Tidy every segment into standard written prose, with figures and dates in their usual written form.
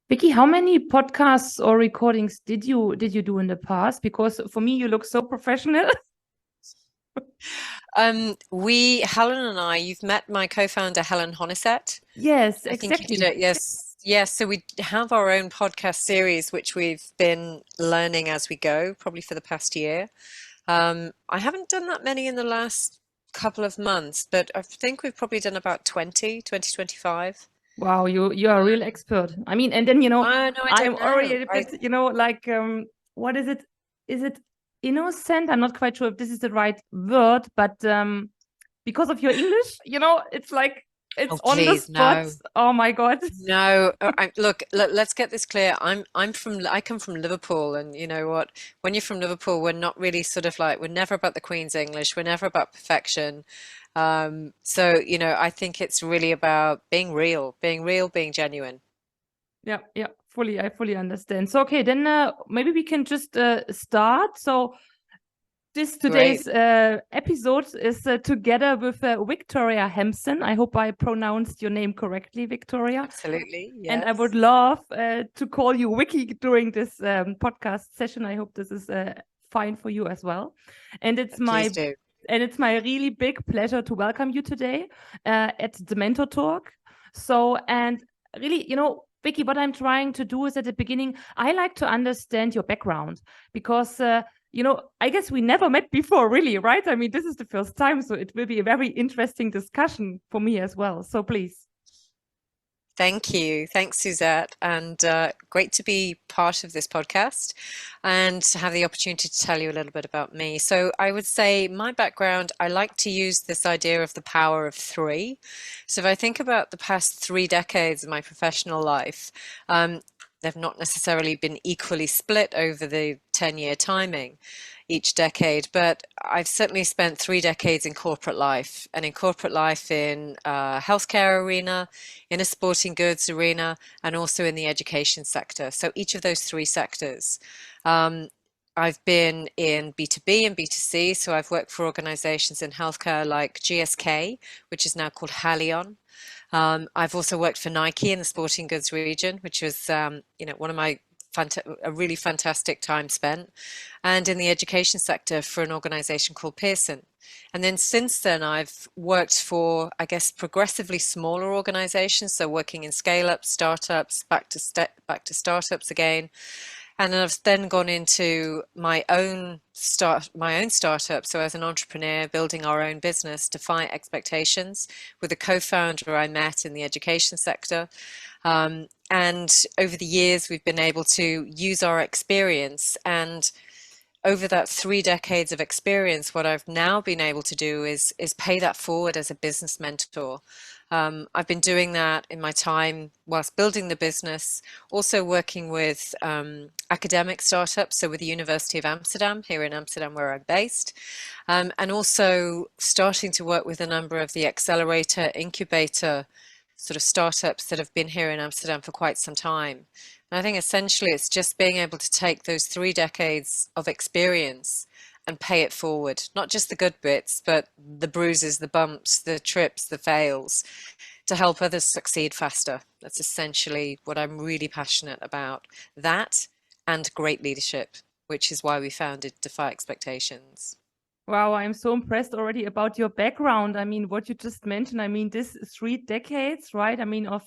Vicky, how many podcasts or recordings did you do in the past? Because for me, you look so professional. Helen and I, you've met my co-founder, Helen Honisett. Yes, I think you did exactly. it. Yes. Yes. So we have our own podcast series, which we've been learning as we go, probably for the past year. I haven't done that many in the last couple of months, but I think we've probably done about 20, 25. Wow, you are a real expert. I mean, and then Oh, no, I I'm don't already know. a bit, like what is it? Is it innocent? I'm not quite sure if this is the right word, but because of your English, it's like it's Oh, on the please, spot. no. Oh my God. No, look, let's get this clear. I come from Liverpool, and you know what? When you're from Liverpool, we're not really sort of like we're never about the Queen's English. We're never about perfection. So I think it's really about being real, being genuine. Yeah, yeah, I fully understand. So okay, then maybe we can just start. So this Great. today's episode is together with Victoria Hampson. I hope I pronounced your name correctly, Victoria. Absolutely. And I would Yes. love to call you Vicky during this podcast session. I hope this is fine for you as well. And it's Please my do. really big pleasure to welcome you today at the Mentor Talk. So, and really, Vicky, what I'm trying to do is at the beginning, I like to understand your background because I guess we never met before, really, right? I mean, this is the first time, so it will be a very interesting discussion for me as well. So please. Thank you. Thanks, Suzette. And great to be part of this podcast and to have the opportunity to tell you a little bit about me. So, I would say my background, I like to use this idea of the power of three. So, if I think about the past 3 decades of my professional life, they've not necessarily been equally split over the 10-year timing each decade, but I've certainly spent 3 decades in corporate life, and in corporate life in healthcare arena, in a sporting goods arena, and also in the education sector. So each of those three sectors. Um, I've been in B2B and B2C, so I've worked for organizations in healthcare like GSK, which is now called Haleon. I've also worked for Nike in the sporting goods region, which was, one of my a really fantastic time spent, and in the education sector for an organization called Pearson. And then since then, I've worked for, I guess, progressively smaller organizations, so working in scale-ups, startups, back to startups again. And I've then gone into my own startup. So as an entrepreneur, building our own business, Defy Expectations, with a co-founder I met in the education sector. And over the years, we've been able to use our experience, and over that 3 decades of experience, what I've now been able to do is pay that forward as a business mentor. I've been doing that in my time whilst building the business, also working with academic startups, so with the University of Amsterdam, here in Amsterdam, where I'm based, and also starting to work with a number of the accelerator, incubator sort of startups that have been here in Amsterdam for quite some time. And I think essentially it's just being able to take those 3 decades of experience and pay it forward, not just the good bits, but the bruises, the bumps, the trips, the fails, to help others succeed faster. That's essentially what I'm really passionate about. That and great leadership, which is why we founded Defy Expectations. Wow, I'm so impressed already about your background. I mean, what you just mentioned, I mean, this 3 decades, right? I mean, of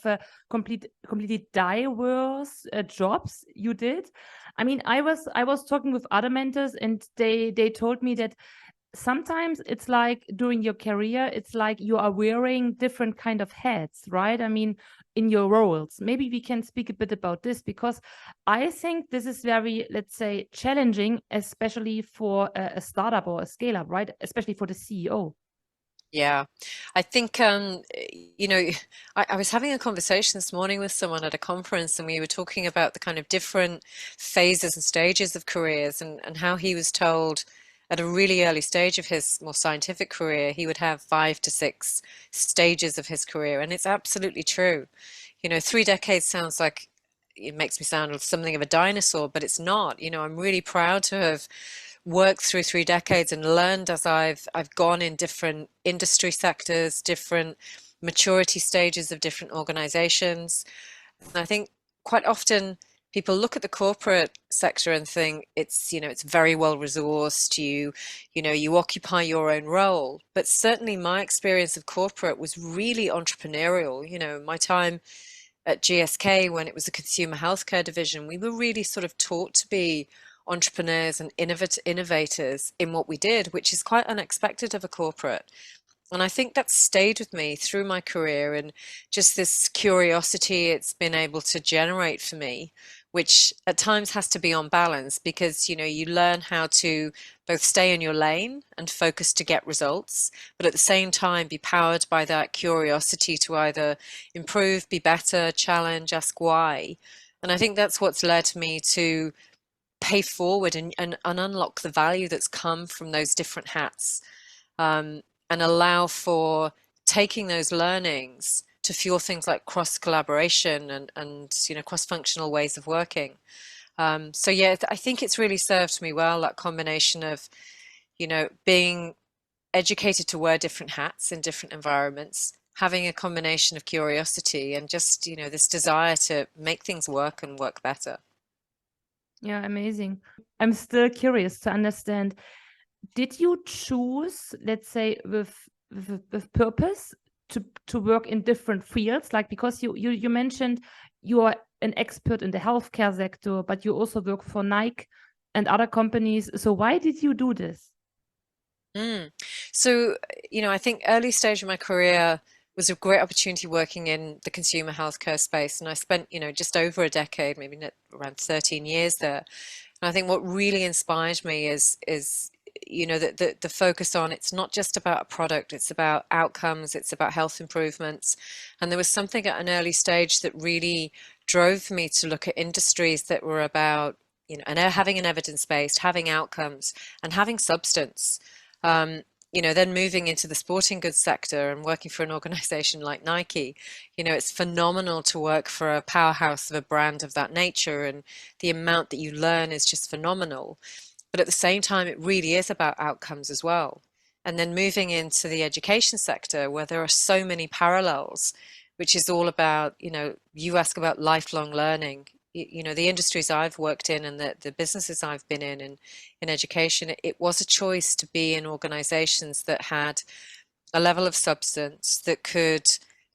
completely diverse jobs you did. I mean, I was talking with other mentors and they told me that sometimes it's like during your career it's like you are wearing different kind of hats, right? I mean, in your roles. Maybe we can speak a bit about this because I think this is very, let's say, challenging, especially for a startup or a scale up, right? Especially for the CEO. Yeah, I think, you know, I was having a conversation this morning with someone at a conference, and we were talking about the kind of different phases and stages of careers, and how he was told at a really early stage of his more scientific career, he would have 5 to 6 stages of his career. And it's absolutely true. 3 decades sounds like it makes me sound something of a dinosaur, but it's not. I'm really proud to have worked through 3 decades and learned as I've gone in different industry sectors, different maturity stages of different organizations. And I think quite often people look at the corporate sector and think it's, it's very well resourced, you occupy your own role. But certainly my experience of corporate was really entrepreneurial. My time at GSK, when it was a consumer healthcare division, we were really sort of taught to be entrepreneurs and innovators in what we did, which is quite unexpected of a corporate. And I think that's stayed with me through my career, and just this curiosity it's been able to generate for me, which at times has to be on balance because, you learn how to both stay in your lane and focus to get results, but at the same time be powered by that curiosity to either improve, be better, challenge, ask why. And I think that's what's led me to pay forward and unlock the value that's come from those different hats, and allow for taking those learnings to fuel things like cross collaboration and cross-functional ways of working. So yeah, I think it's really served me well, that combination of being educated to wear different hats in different environments, having a combination of curiosity and just this desire to make things work and work better. Yeah, amazing. I'm still curious to understand, did you choose, let's say, with purpose to work in different fields? Like, because you mentioned you are an expert in the healthcare sector, but you also work for Nike and other companies. So why did you do this? So, I think early stage of my career was a great opportunity working in the consumer healthcare space. And I spent, just over a decade, maybe around 13 years there. And I think what really inspired me is the focus on, it's not just about a product, it's about outcomes, it's about health improvements. And there was something at an early stage that really drove me to look at industries that were about, and having an evidence-based, having outcomes, and having substance. Then moving into the sporting goods sector and working for an organization like Nike, it's phenomenal to work for a powerhouse of a brand of that nature, and the amount that you learn is just phenomenal. But at the same time, it really is about outcomes as well. And then moving into the education sector, where there are so many parallels, which is all about, you ask about lifelong learning. The industries I've worked in and the businesses I've been in education, it was a choice to be in organizations that had a level of substance that could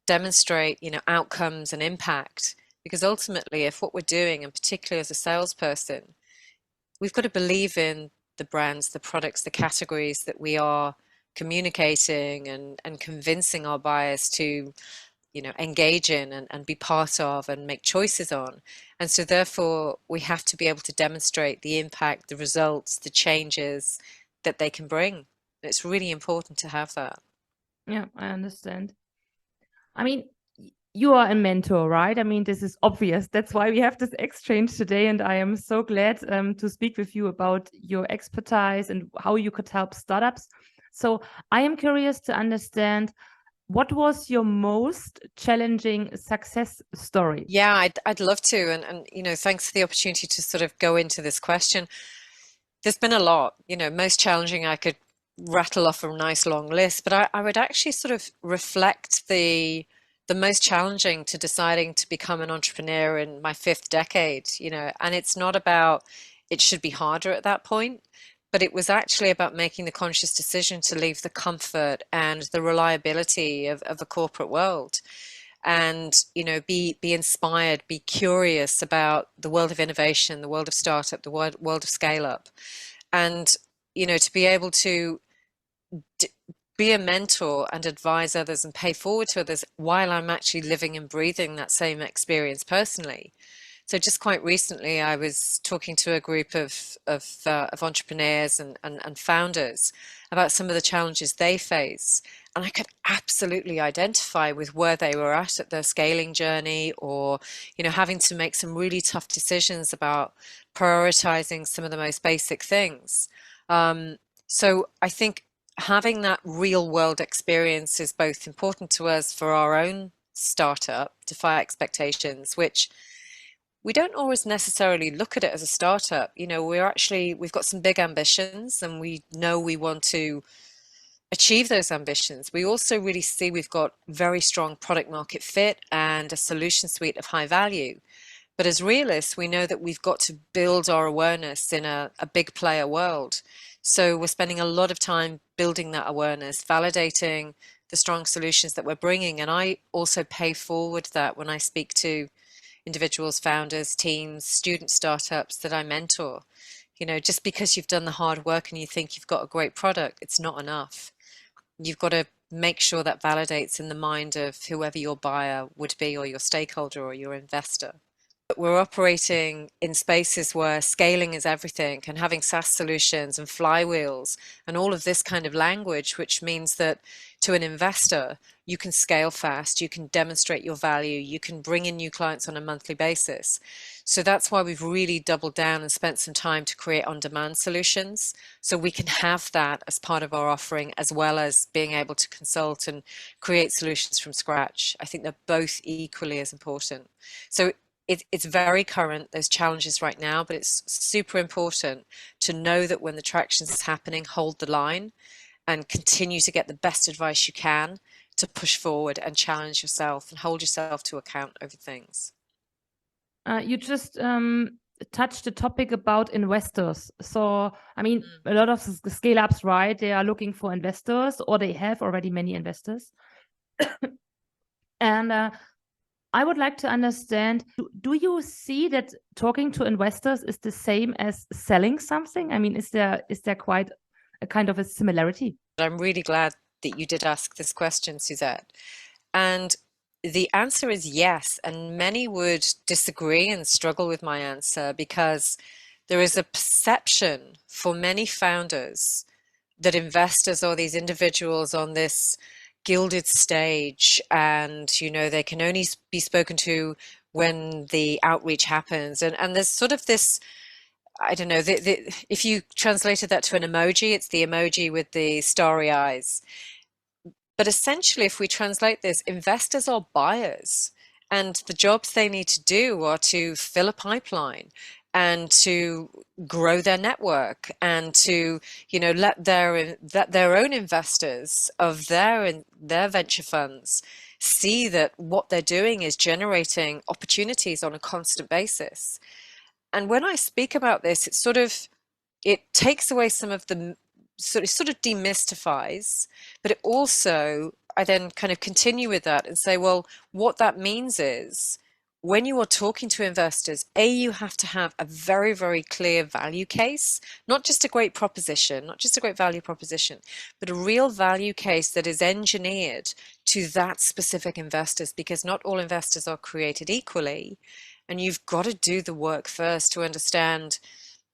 demonstrate, outcomes and impact. Because ultimately, if what we're doing, and particularly as a salesperson, we've got to believe in the brands, the products, the categories that we are communicating and convincing our buyers to engage in and be part of and make choices on. And so therefore we have to be able to demonstrate the impact, the results, the changes that they can bring. It's really important to have that. Yeah, I understand. I mean, you are a mentor, right? I mean, this is obvious. That's why we have this exchange today. And I am so glad to speak with you about your expertise and how you could help startups. So I am curious to understand, what was your most challenging success story? Yeah, I'd love to. And thanks for the opportunity to sort of go into this question. There's been a lot, most challenging. I could rattle off a nice long list, but I would actually sort of reflect the most challenging to deciding to become an entrepreneur in my fifth decade, and it's not about it should be harder at that point, but it was actually about making the conscious decision to leave the comfort and the reliability of a corporate world and be inspired, be curious about the world of innovation, the world of startup, the world of scale up, and to be able to be a mentor and advise others and pay forward to others while I'm actually living and breathing that same experience personally. So just quite recently, I was talking to a group of entrepreneurs and founders about some of the challenges they face. And I could absolutely identify with where they were at their scaling journey, or, having to make some really tough decisions about prioritizing some of the most basic things. So I think having that real world experience is both important to us for our own startup, Defy Expectations, which we don't always necessarily look at it as a startup. We've got some big ambitions and we know we want to achieve those ambitions. We also really see we've got very strong product market fit and a solution suite of high value. But as realists, we know that we've got to build our awareness in a big player world. So we're spending a lot of time building that awareness, validating the strong solutions that we're bringing. And I also pay forward that when I speak to individuals, founders, teams, student startups that I mentor. Just because you've done the hard work and you think you've got a great product, it's not enough. You've got to make sure that validates in the mind of whoever your buyer would be, or your stakeholder, or your investor. We're operating in spaces where scaling is everything, and having SaaS solutions and flywheels and all of this kind of language, which means that to an investor, you can scale fast, you can demonstrate your value, you can bring in new clients on a monthly basis. So that's why we've really doubled down and spent some time to create on-demand solutions, so we can have that as part of our offering, as well as being able to consult and create solutions from scratch. I think they're both equally as important. So it's very current, there's challenges right now, but it's super important to know that when the traction is happening, hold the line and continue to get the best advice you can to push forward and challenge yourself and hold yourself to account over things. You just touched the topic about investors. So, I mean, a lot of scale-ups, right? They are looking for investors, or they have already many investors. And I would like to understand, do you see that talking to investors is the same as selling something? I mean, is there quite a kind of a similarity? I'm really glad that you did ask this question, Suzette. And the answer is yes. And many would disagree and struggle with my answer, because there is a perception for many founders that investors are these individuals on this gilded stage, and they can only be spoken to when the outreach happens, and there's sort of this, I don't know, if you translated that to an emoji, it's the emoji with the starry eyes. But essentially, if we translate this, investors are buyers, and the jobs they need to do are to fill a pipeline and to grow their network, and to let their own investors of their venture funds see that what they're doing is generating opportunities on a constant basis. And when I speak about this, it takes away some of the sort of demystifies, but it also, I then kind of continue with that and say, well, what that means is, when you are talking to investors, you have to have a very, very clear value case, not just a great proposition, not just a great value proposition, but a real value case that is engineered to that specific investors, because not all investors are created equally. And you've got to do the work first to understand,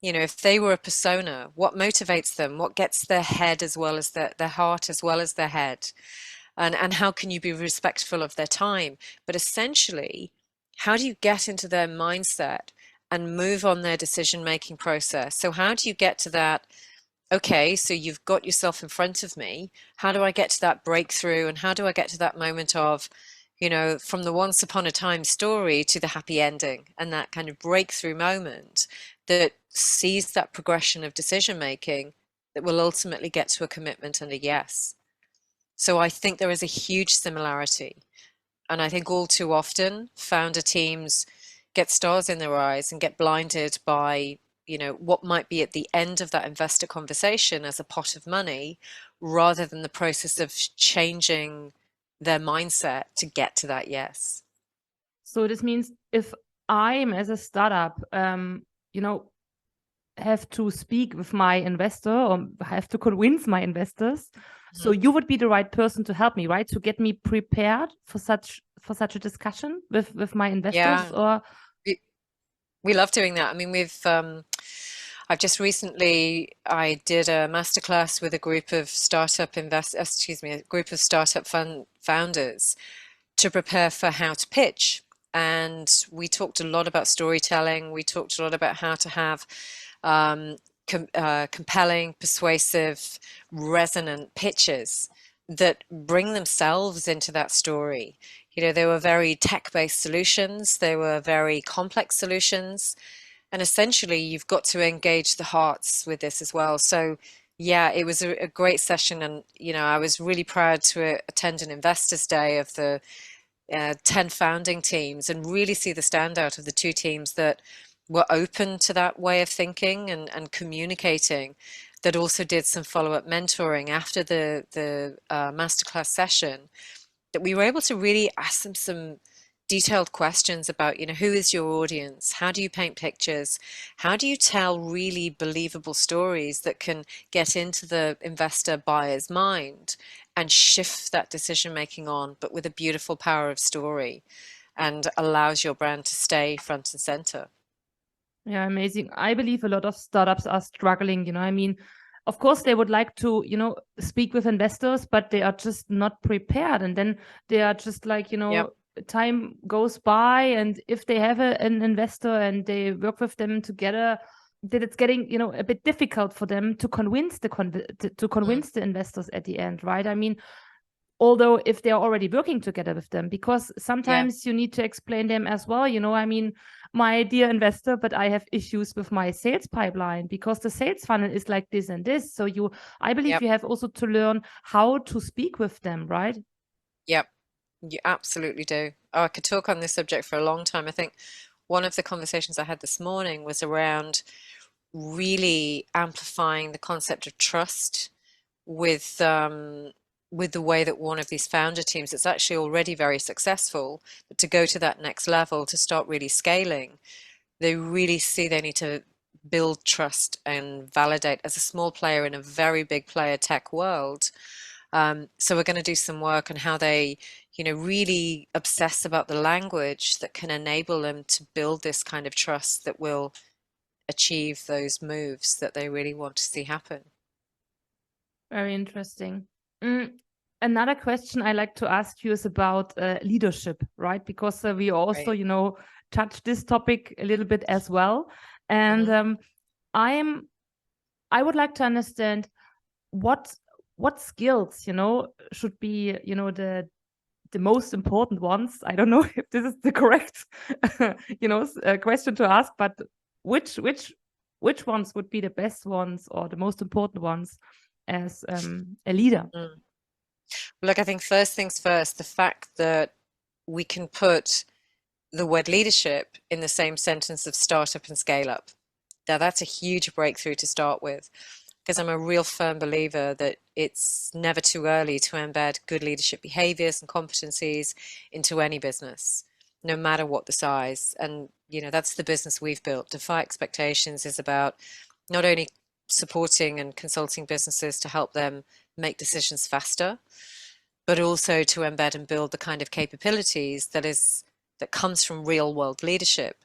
if they were a persona, what motivates them, what gets their head as well as their heart as well as their head, and how can you be respectful of their time. But essentially, how do you get into their mindset and move on their decision-making process? So how do you get to that, okay, so you've got yourself in front of me, how do I get to that breakthrough, and how do I get to that moment of, from the once upon a time story to the happy ending, and that kind of breakthrough moment that sees that progression of decision making that will ultimately get to a commitment and a yes. So I think there is a huge similarity. And I think all too often founder teams get stars in their eyes and get blinded by, what might be at the end of that investor conversation as a pot of money, rather than the process of changing their mindset to get to that yes. So this means if I'm, as a startup, have to speak with my investor, or have to convince my investors, so you would be the right person to help me, right? To get me prepared for such a discussion with my investors. Yeah. Or we love doing that. I mean, I've just recently, I did a masterclass with a group of founders to prepare for how to pitch. And we talked a lot about storytelling. We talked a lot about how to have compelling, persuasive, resonant pitches that bring themselves into that story. They were very tech-based solutions. They were very complex solutions. And essentially, you've got to engage the hearts with this as well. So yeah, it was a great session. And, I was really proud to attend an Investors Day of the 10 founding teams, and really see the standout of the two teams that were open to that way of thinking and communicating, that also did some follow-up mentoring after the masterclass session, that we were able to really ask them some detailed questions about, who is your audience? How do you paint pictures? How do you tell really believable stories that can get into the investor buyer's mind and shift that decision making on, but with a beautiful power of story, and allows your brand to stay front and center? Yeah, amazing. I believe a lot of startups are struggling, I mean, of course they would like to, speak with investors, but they are just not prepared. And then they are just like, Yep. time goes by, and if they have an investor and they work with them together, that it's getting, a bit difficult for them to convince to convince the investors at the end, right? I mean, although if they're already working together with them, because Yeah. sometimes you need to explain them as well, I mean, my dear investor, but I have issues with my sales pipeline because the sales funnel is like this and this. So I believe Yep. you have also to learn how to speak with them, right? Yep. You absolutely do. Oh, I could talk on this subject for a long time. I think one of the conversations I had this morning was around really amplifying the concept of trust with the way that one of these founder teams, it's actually already very successful, but to go to that next level, to start really scaling, they really see they need to build trust and validate as a small player in a very big player tech world. So we're going to do some work on how they, really obsess about the language that can enable them to build this kind of trust that will achieve those moves that they really want to see happen. Very interesting. Mm, Another question I like to ask you is about leadership, right? Because we also, Right. touch this topic a little bit as well. And Hmm. I would like to understand what skills, should be, the most important ones. I don't know if this is the correct, question to ask, but which which which ones would be the best ones or the most important ones as a leader? Mm. Look, I think first things first, the fact that we can put the word leadership in the same sentence of startup and scale up. Now, that's a huge breakthrough to start with, because I'm a real firm believer that it's never too early to embed good leadership behaviors and competencies into any business, no matter what the size. And, that's the business we've built. Defy Expectations is about not only supporting and consulting businesses to help them make decisions faster, but also to embed and build the kind of capabilities that comes from real world leadership.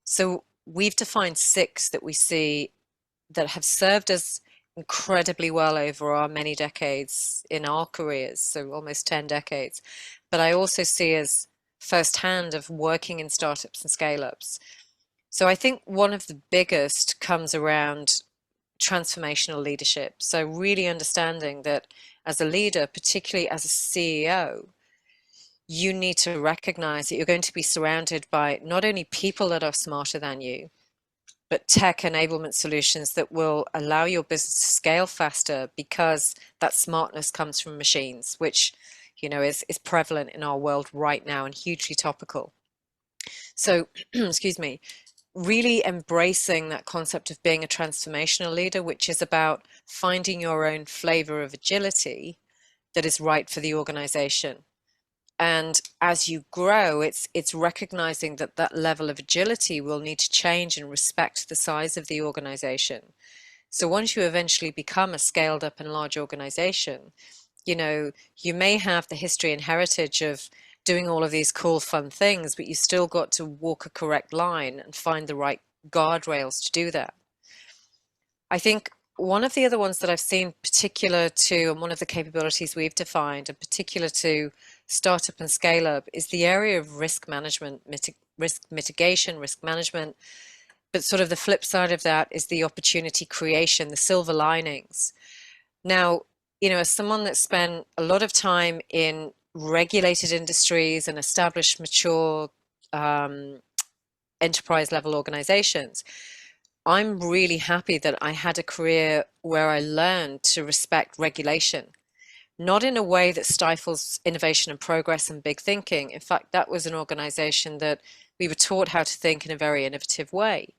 So we've defined 6 that we see that have served us incredibly well over our many decades in our careers, so almost 10 decades. But I also see as firsthand of working in startups and scale-ups. So I think one of the biggest comes around transformational leadership. So really understanding that as a leader, particularly as a CEO, you need to recognize that you're going to be surrounded by not only people that are smarter than you, but tech enablement solutions that will allow your business to scale faster, because that smartness comes from machines, which is prevalent in our world right now and hugely topical. So excuse me, really embracing that concept of being a transformational leader, which is about finding your own flavor of agility that is right for the organization. And as you grow, it's recognizing that that level of agility will need to change and respect the size of the organization. So once you eventually become a scaled up and large organization, you may have the history and heritage of doing all of these cool, fun things, but you still got to walk a correct line and find the right guardrails to do that. I think one of the other ones that I've seen particular to, and one of the capabilities we've defined, and particular to startup and scale up, is the area of risk management, risk mitigation, risk management. But sort of the flip side of that is the opportunity creation, the silver linings. Now, as someone that spent a lot of time in regulated industries and established, mature enterprise level organizations, I'm really happy that I had a career where I learned to respect regulation, not in a way that stifles innovation and progress and big thinking. In fact, that was an organization that we were taught how to think in a very innovative way.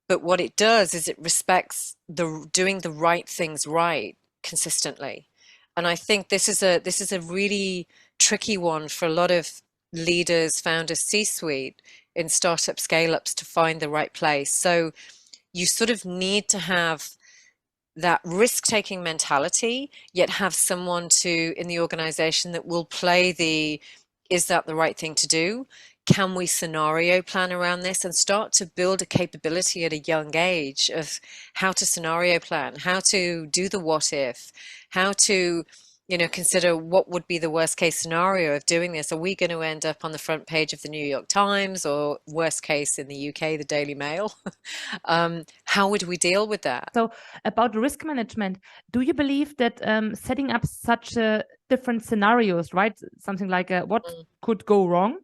But what it does is it respects the doing the right things right consistently. And I think this is a really tricky one for a lot of leaders, founders, C-suite in startup scale-ups to find the right place. So you sort of need to have that risk-taking mentality, yet have someone to in the organization that will play the, is that the right thing to do? Can we scenario plan around this and start to build a capability at a young age of how to scenario plan, how to do the what if, how to, consider what would be the worst case scenario of doing this. Are we going to end up on the front page of the New York Times, or worst case in the UK, the Daily Mail? How would we deal with that? So about risk management, do you believe that setting up such different scenarios, right? Something like what could go wrong?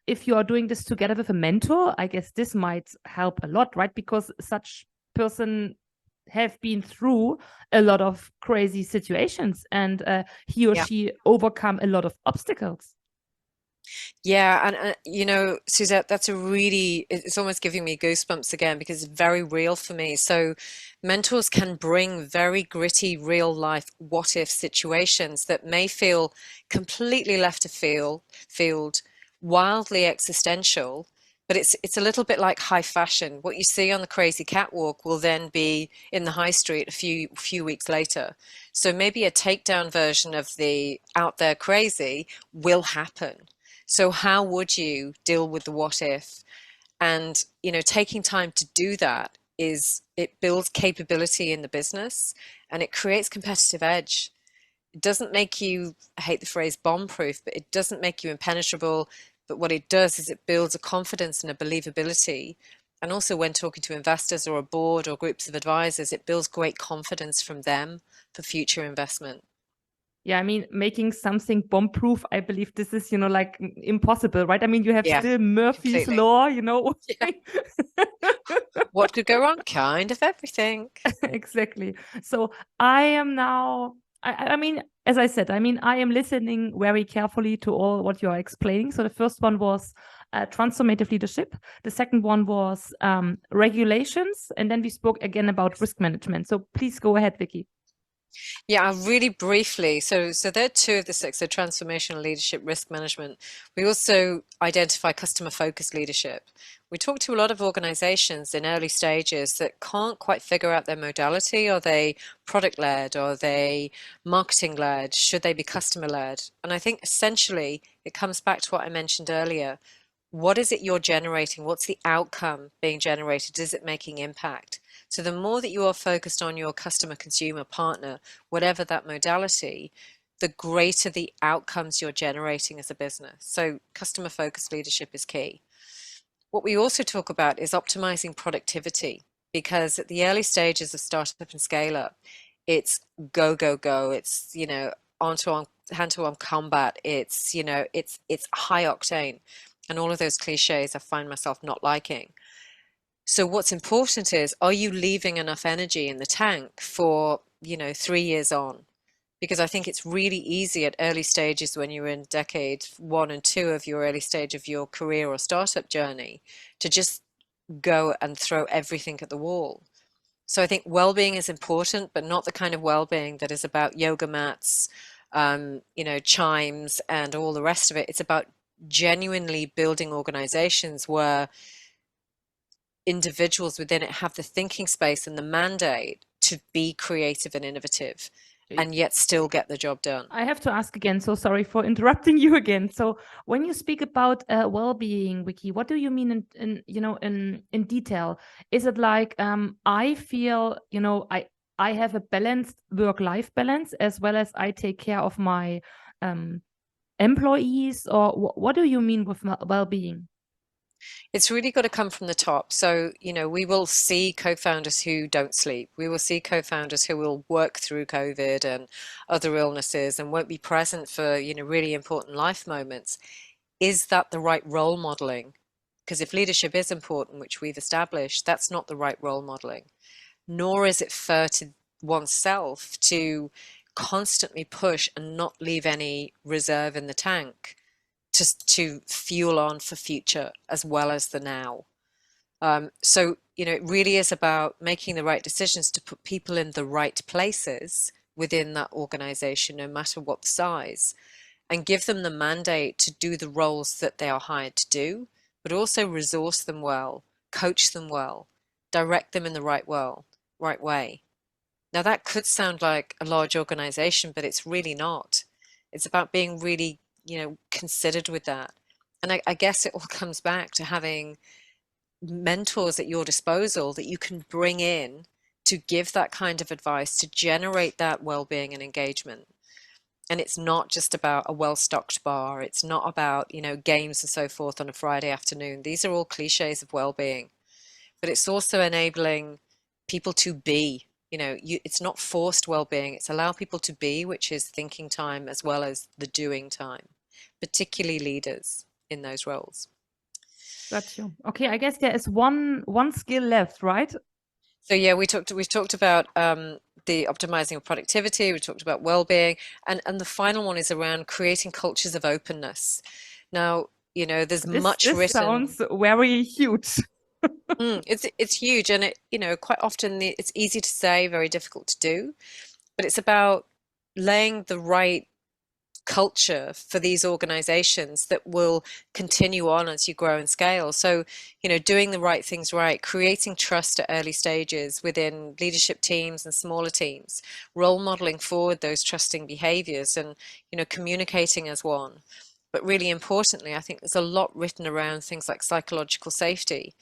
If you are doing this together with a mentor, I guess this might help a lot, right? Because such person have been through a lot of crazy situations, and he or she overcome a lot of obstacles. Yeah, and Suzette, it's almost giving me goosebumps again, because it's very real for me. So mentors can bring very gritty, real life what if situations that may feel completely left of field, wildly existential, but it's a little bit like high fashion. What you see on the crazy catwalk will then be in the high street a few weeks later. So maybe a takedown version of the out there crazy will happen. So how would you deal with the what if? And, taking time to do that it builds capability in the business, and it creates competitive edge. It doesn't make you, I hate the phrase bomb proof, but it doesn't make you impenetrable. But what it does is it builds a confidence and a believability. And also when talking to investors or a board or groups of advisors, it builds great confidence from them for future investment. Yeah, I mean, making something bomb-proof, I believe this is, like impossible, right? I mean, you have still Murphy's completely. Law, Yeah. What could go wrong? Kind of everything. Exactly. So I am now, I mean, as I said, I mean, I am listening very carefully to all what you are explaining. So the first one was transformative leadership. The second one was regulations. And then we spoke again about risk management. So please go ahead, Vicky. Yeah, really briefly. So there are two of the six. So transformational leadership, risk management. We also identify customer-focused leadership. We talk to a lot of organizations in early stages that can't quite figure out their modality. Are they product-led? Are they marketing-led? Should they be customer-led? And I think essentially it comes back to what I mentioned earlier. What is it you're generating? What's the outcome being generated? Is it making impact? So the more that you are focused on your customer, consumer, partner, whatever that modality, the greater the outcomes you're generating as a business. So customer focused leadership is key. What we also talk about is optimizing productivity, because at the early stages of startup and scale up, it's go, go, go. It's, hand-to-arm combat. It's, it's high octane. And all of those cliches I find myself not liking. So what's important is, are you leaving enough energy in the tank for, 3 years on? Because I think it's really easy at early stages when you're in decade 1 and 2 of your early stage of your career or startup journey to just go and throw everything at the wall. So I think well-being is important, but not the kind of well-being that is about yoga mats, chimes and all the rest of it. It's about genuinely building organizations where individuals within it have the thinking space and the mandate to be creative and innovative, and yet still get the job done. I have to ask again, so sorry for interrupting you again. So when you speak about well-being, Vicky, what do you mean in detail? Is it like I feel, I have a balanced work-life balance, as well as I take care of my employees, or what do you mean with well-being? It's really got to come from the top. So, we will see co-founders who don't sleep. We will see co-founders who will work through COVID and other illnesses and won't be present for, really important life moments. Is that the right role modeling? Because if leadership is important, which we've established, that's not the right role modeling. Nor is it fair to oneself to constantly push and not leave any reserve in the tank to fuel on for future as well as the now. So, it really is about making the right decisions to put people in the right places within that organization, no matter what the size, and give them the mandate to do the roles that they are hired to do, but also resource them well, coach them well, direct them in the right way. Now, that could sound like a large organization, but it's really not. It's about being really, considered with that. And I guess it all comes back to having mentors at your disposal that you can bring in to give that kind of advice, to generate that well-being and engagement. And it's not just about a well-stocked bar. It's not about, games and so forth on a Friday afternoon. These are all cliches of well-being. But it's also enabling people to be. It's not forced well-being. It's allow people to be, which is thinking time as well as the doing time, particularly leaders in those roles. Got you. Okay, I guess there is one skill left, right? So yeah, we've talked about the optimizing of productivity. We talked about well-being, and the final one is around creating cultures of openness. Now, there's much This written. sounds very huge. It's huge, and quite often it's easy to say, very difficult to do, but it's about laying the right culture for these organizations that will continue on as you grow and scale. So, doing the right things right, creating trust at early stages within leadership teams and smaller teams, role modeling forward those trusting behaviors, and, communicating as one. But really importantly, I think there's a lot written around things like psychological safety.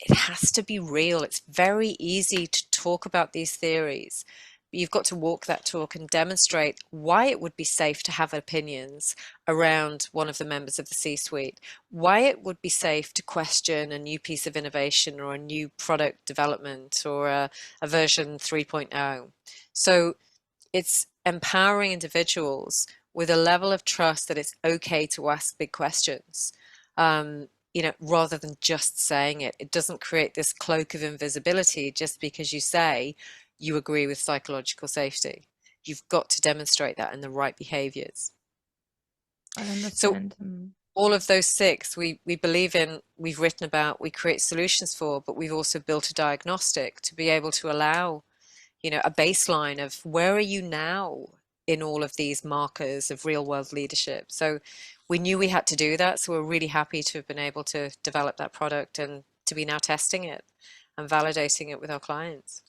It has to be real. It's very easy to talk about these theories, but you've got to walk that talk and demonstrate why it would be safe to have opinions around one of the members of the C-suite, why it would be safe to question a new piece of innovation or a new product development or a version 3.0. So it's empowering individuals with a level of trust that it's okay to ask big questions. Rather than just saying it. It doesn't create this cloak of invisibility just because you say you agree with psychological safety. You've got to demonstrate that in the right behaviors. I understand. So all of those six we believe in, we've written about, we create solutions for, but we've also built a diagnostic to be able to allow, a baseline of where are you now in all of these markers of real world leadership. So we knew we had to do that. So we're really happy to have been able to develop that product and to be now testing it and validating it with our clients.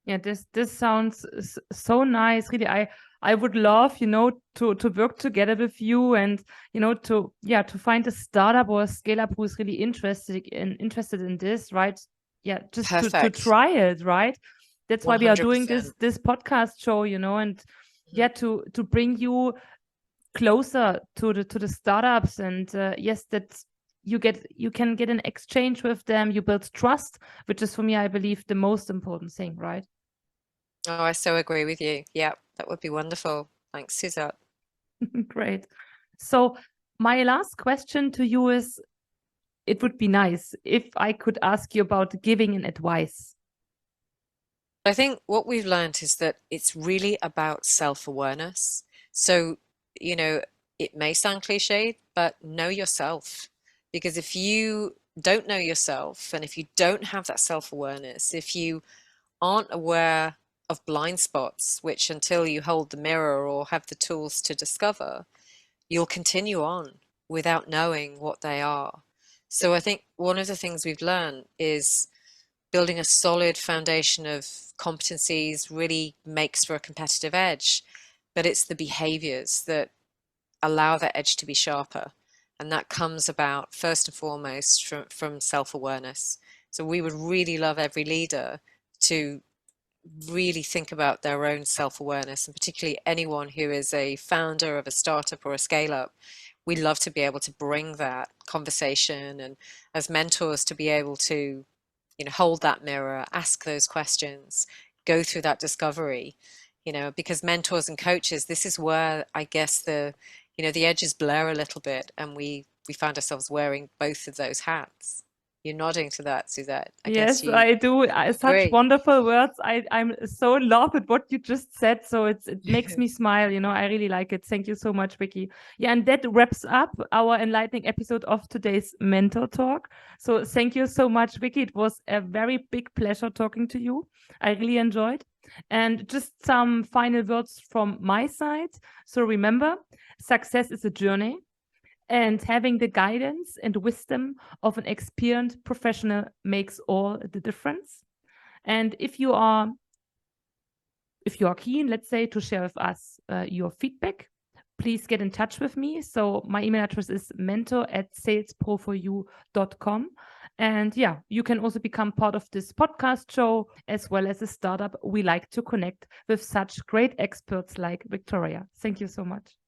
Yeah, this sounds so nice. Really, I would love, to work together with you and, to find a startup or a scale up who's really interested in this, right? Yeah, just to try it, right? That's why we are doing this podcast show, and to bring you closer to the startups, and yes, that you can get an exchange with them. You build trust, which is for me, I believe, the most important thing, right? Oh, I so agree with you. Yeah, that would be wonderful. Thanks, Suzette. Great. So my last question to you is, it would be nice if I could ask you about giving an advice. I think what we've learned is that it's really about self-awareness. So, it may sound cliche, but know yourself. Because if you don't know yourself and if you don't have that self-awareness, if you aren't aware of blind spots, which until you hold the mirror or have the tools to discover, you'll continue on without knowing what they are. So I think one of the things we've learned is building a solid foundation of competencies really makes for a competitive edge, but it's the behaviors that allow that edge to be sharper. And that comes about first and foremost from self-awareness. So we would really love every leader to really think about their own self-awareness, and particularly anyone who is a founder of a startup or a scale-up. We'd love to be able to bring that conversation, and as mentors to be able to hold that mirror, ask those questions, go through that discovery, because mentors and coaches, this is where I guess the edges blur a little bit, and we find ourselves wearing both of those hats. You're nodding to that, Suzette. I Yes, guess you I do. Such agree. wonderful words. I'm so in love with what you just said. So it makes me smile. I really like it. Thank you so much, Vicky. Yeah, and that wraps up our enlightening episode of today's Mentor Talk. So thank you so much, Vicky. It was a very big pleasure talking to you. I really enjoyed. And just some final words from my side. So remember, success is a journey. And having the guidance and wisdom of an experienced professional makes all the difference. And if you are keen, let's say, to share with us your feedback, please get in touch with me. So my email address is mentor@salesproforyou.com. And yeah, you can also become part of this podcast show as well as a startup. We like to connect with such great experts like Victoria. Thank you so much.